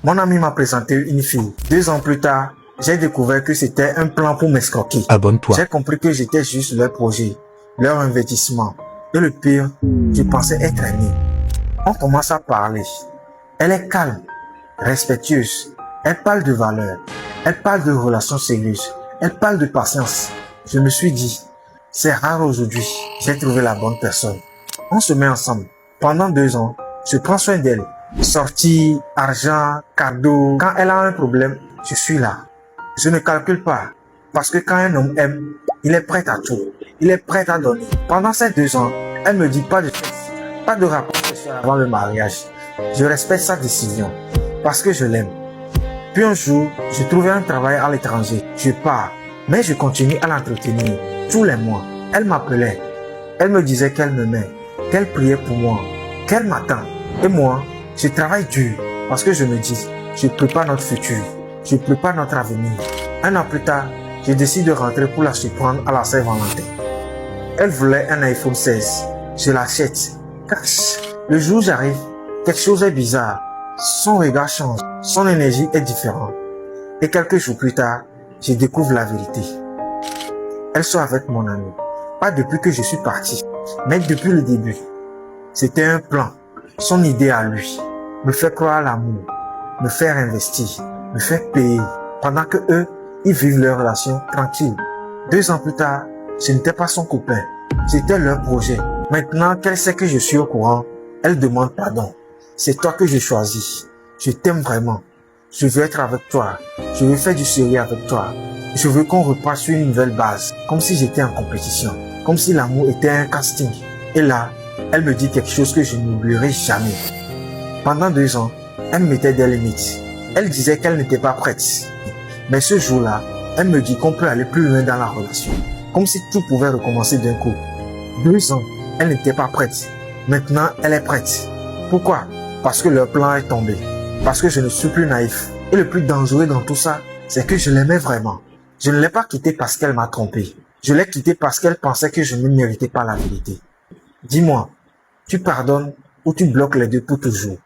Mon ami m'a présenté une fille. 2 ans plus tard, j'ai découvert que c'était un plan pour m'escroquer. Abonne-toi. J'ai compris que j'étais juste leur projet, leur investissement. Et le pire, je pensais être aimé. On commence à parler. Elle est calme, respectueuse. Elle parle de valeurs. Elle parle de relations sérieuses. Elle parle de patience. Je me suis dit, c'est rare aujourd'hui. J'ai trouvé la bonne personne. On se met ensemble. Pendant 2 ans, je prends soin d'elle. Sortie, argent, cadeau. Quand elle a un problème, je suis là. Je ne calcule pas. Parce que quand un homme aime, il est prêt à tout. Il est prêt à donner. Pendant ces 2 ans, elle me dit pas de sexe, pas de rapport sexuel avant le mariage. Je respecte sa décision. Parce que je l'aime. Puis un jour, je trouvais un travail à l'étranger. Je pars. Mais je continue à l'entretenir. Tous les mois, elle m'appelait. Elle me disait qu'elle m'aimait, qu'elle priait pour moi, qu'elle m'attend. Et moi, je travaille dur parce que je me dis, je prépare notre futur, je prépare notre avenir. 1 an plus tard, je décide de rentrer pour la surprendre à la Saint-Valentin. Elle voulait un iPhone 16. Je l'achète. Cash. Le jour où j'arrive, quelque chose est bizarre. Son regard change, son énergie est différente. Et quelques jours plus tard, je découvre la vérité. Elle sort avec mon ami. Pas depuis que je suis parti, mais depuis le début. C'était un plan, son idée à lui. Me faire croire à l'amour, me faire investir, me faire payer. Pendant que eux, ils vivent leur relation tranquille. 2 ans plus tard, ce n'était pas son copain. C'était leur projet. Maintenant qu'elle sait que je suis au courant, elle demande pardon. C'est toi que j'ai choisi. Je t'aime vraiment. Je veux être avec toi. Je veux faire du sérieux avec toi. Je veux qu'on reparte sur une nouvelle base. Comme si j'étais en compétition. Comme si l'amour était un casting. Et là, elle me dit quelque chose que je n'oublierai jamais. Pendant 2 ans, elle mettait des limites. Elle disait qu'elle n'était pas prête. Mais ce jour-là, elle me dit qu'on peut aller plus loin dans la relation. Comme si tout pouvait recommencer d'un coup. 2 ans, elle n'était pas prête. Maintenant, elle est prête. Pourquoi? Parce que leur plan est tombé. Parce que je ne suis plus naïf. Et le plus dangereux dans tout ça, c'est que je l'aimais vraiment. Je ne l'ai pas quittée parce qu'elle m'a trompé. Je l'ai quittée parce qu'elle pensait que je ne méritais pas la vérité. Dis-moi, tu pardonnes ou tu bloques les deux pour toujours?